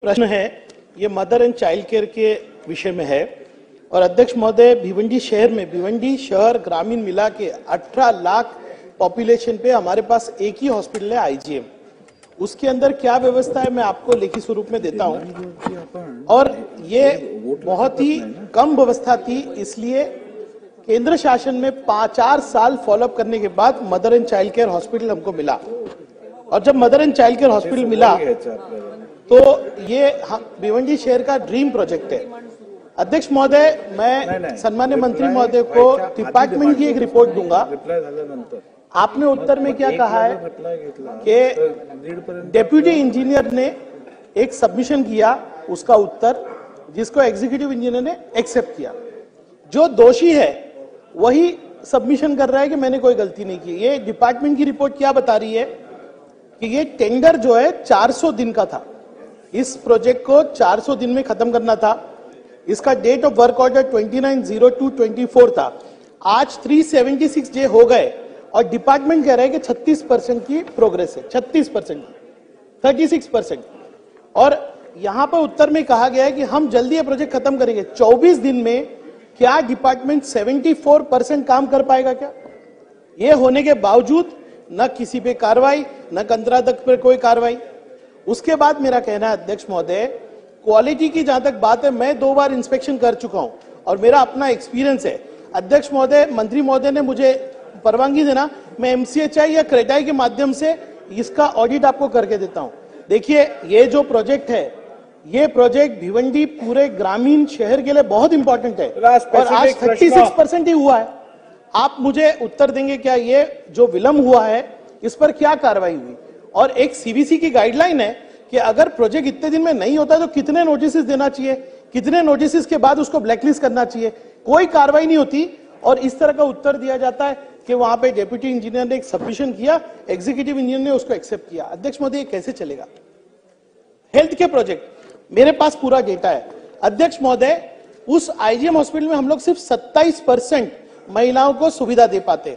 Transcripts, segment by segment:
प्रश्न है ये मदर एंड चाइल्ड केयर के विषय में है। और अध्यक्ष महोदय, भिवंडी शहर में, भिवंडी शहर ग्रामीण मिला के 18 लाख पॉपुलेशन पे हमारे पास एक ही हॉस्पिटल है आईजीएम। उसके अंदर क्या व्यवस्था है मैं आपको लिखित स्वरूप में देता हूं। और ये बहुत ही कम व्यवस्था थी, इसलिए केंद्र शासन में 4 साल फॉलोअप करने के बाद mother and child care hospital हमको मिला। और जब mother and child care hospital मिला तो ये भिवंडी शहर का ड्रीम प्रोजेक्ट है। अध्यक्ष महोदय, मैं सम्मान्य मंत्री महोदय को डिपार्टमेंट की एक रिपोर्ट दूंगा। आपने उत्तर में क्या कहा है कि डेप्यूटी इंजीनियर ने एक सबमिशन किया, उसका उत्तर जिसको एग्जीक्यूटिव इंजीनियर ने एक्सेप्ट किया। जो दोषी है वही सबमिशन कर रहा है कि मैंने कोई गलती नहीं की। ये डिपार्टमेंट की रिपोर्ट क्या बता रही है कि ये टेंडर जो है 400 दिन का था। इस प्रोजेक्ट को 400 दिन में खत्म करना था। इसका डेट ऑफ वर्क ऑर्डर 29/02/24 था। आज 376 डे हो गए और डिपार्टमेंट कह रहा है कि 36% की प्रोग्रेस है, 36% की, 36%। और यहां पर उत्तर में कहा गया है कि हम जल्दी ये प्रोजेक्ट खत्म करेंगे 24 दिन में। क्या डिपार्टमेंट 74% काम कर पाएगा क्या? ये होने के बावजूद न किसी पे कार्रवाई, न कंत्राटक पर कोई कार्रवाई। उसके बाद मेरा कहना है अध्यक्ष महोदय, क्वालिटी की जहां तक बात है, मैं 2 बार इंस्पेक्शन कर चुका हूं और मेरा अपना एक्सपीरियंस है। अध्यक्ष महोदय, मंत्री महोदय ने मुझे परवानगी देना, मैं एमसीएचआई या क्रेडाई के माध्यम से इसका ऑडिट आपको करके देता हूं। देखिए, ये जो प्रोजेक्ट है, ये प्रोजेक्ट भिवंडी पूरे ग्रामीण शहर के लिए बहुत इंपॉर्टेंट है और आज 36% ही हुआ है। आप मुझे उत्तर देंगे क्या ये जो विलंब हुआ है इस पर क्या कार्रवाई हुई? और एक सीवीसी की गाइडलाइन है कि अगर प्रोजेक्ट इतने दिन में नहीं होता तो कितने नोटिस देना चाहिए, कितने नोटिस के बाद उसको ब्लैकलिस्ट करना चाहिए। कोई कार्रवाई नहीं होती और इस तरह का उत्तर दिया जाता है कि वहां पे डेप्यूटी इंजीनियर ने एक सबमिशन किया, एग्जीक्यूटिव इंजीनियर ने उसको एक्सेप्ट किया। अध्यक्ष महोदय, ये कैसे चलेगा? हेल्थ के प्रोजेक्ट मेरे पास पूरा डेटा है। अध्यक्ष महोदय, उस आईजीएम हॉस्पिटल में हम लोग सिर्फ 27% महिलाओं को सुविधा दे पाते,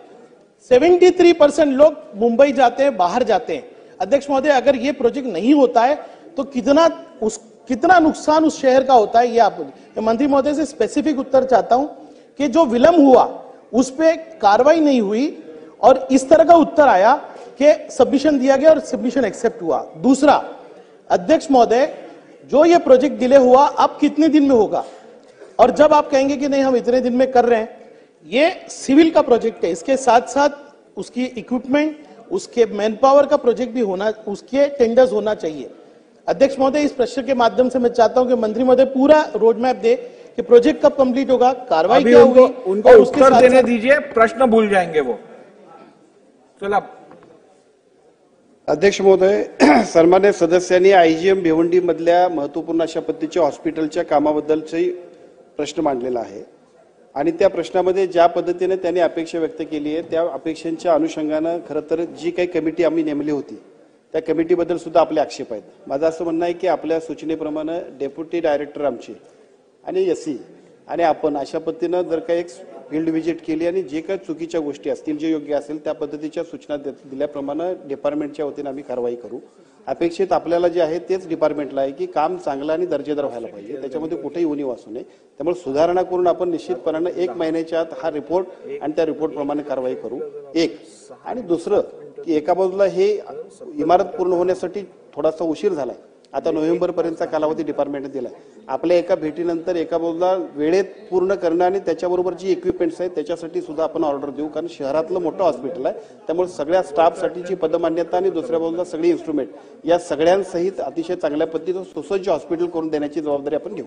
73% लोग मुंबई जाते हैं, बाहर जाते हैं। अध्यक्ष महोदय, अगर ये प्रोजेक्ट नहीं होता है तो कितना नुकसान उस शहर का होता है, ये आप बोलिए। मंत्री महोदय से स्पेसिफिक उत्तर चाहता हूं कि जो विलंब हुआ उस पर कार्रवाई नहीं हुई और इस तरह का उत्तर आया कि सबमिशन दिया गया और सबमिशन एक्सेप्ट हुआ। दूसरा, अध्यक्ष महोदय, जो ये प्रोजेक्ट डिले हुआ अब कितने दिन में होगा? और जब आप कहेंगे कि नहीं हम इतने दिन में कर रहे हैं, ये सिविल का प्रोजेक्ट है, इसके साथ साथ उसकी इक्विपमेंट, उसके मैन पावर का प्रोजेक्ट भी होना, उसके टेंडर्स होना चाहिए। अध्यक्ष महोदय, इस प्रश्न के माध्यम से मैं चाहता हूं कि मंत्री महोदय पूरा रोड मैप दे कि प्रोजेक्ट कब कंप्लीट होगा, कार्रवाई क्या होगी, उनको उत्तर देने दीजिए, प्रश्न भूल जाएंगे वो। चला अध्यक्ष महोदय, सन्मान्य सदस्यांनी आयजीएम भिवंडी मधल्या महत्वपूर्ण अशा पद्धतीच्या हॉस्पिटलच्या कामाबद्दलचे प्रश्न मांडलेला आहे आणि त्या प्रश्नामध्ये ज्या पद्धतीने त्यांनी अपेक्षा व्यक्त केली आहे त्या अपेक्षांच्या अनुषंगाने खरं तर जी काही कमिटी आम्ही नेमली होती त्या कमिटीबद्दल सुद्धा आपले आक्षेप आहेत। माझं असं म्हणणं आहे की आपल्या सूचनेप्रमाणे डेप्युटी डायरेक्टर आमचे आणि एससी आणि आपण अशा पद्धतीने जर काही एक फील्ड व्हिजिट केली आणि जे काही चुकीच्या गोष्टी असतील, जे योग्य असेल त्या पद्धतीच्या सूचना दिल्याप्रमाणे डिपार्टमेंटच्या वतीने आम्ही कारवाई करू। अपेक्षित आपल्याला जे आहे तेच डिपार्टमेंटला आहे की काम चांगलं आणि दर्जेदार व्हायला पाहिजे, त्याच्यामध्ये कुठेही उणीव असू नये। त्यामुळे सुधारणा करून आपण निश्चितपणाने 1 महिन्याच्या आत हा रिपोर्ट आणि त्या रिपोर्ट प्रमाणे कारवाई करू। एक आणि दुसरं की एका बाजूला हे इमारत पूर्ण होण्यासाठी थोडासा उशीर झालाय, आता नोव्हेंबर पर्यंतचा कालावधी डिपार्टमेंटने दिलाय। आपल्या एका भेटीनंतर एका बाजूला वेळेत पूर्ण करणं आणि त्याच्याबरोबर जी इक्विपमेंट्स आहेत त्याच्यासाठी सुद्धा आपण ऑर्डर देऊ, कारण शहरातलं मोठं हॉस्पिटल आहे, त्यामुळे सगळ्या स्टाफसाठीची पदमान्यता आणि दुसऱ्या बाजूला सगळी इन्स्ट्रुमेंट या सगळ्यांसहित अतिशय चांगल्या पद्धतीचं सुसज्ज हॉस्पिटल करून देण्याची जबाबदारी आपण घेऊ।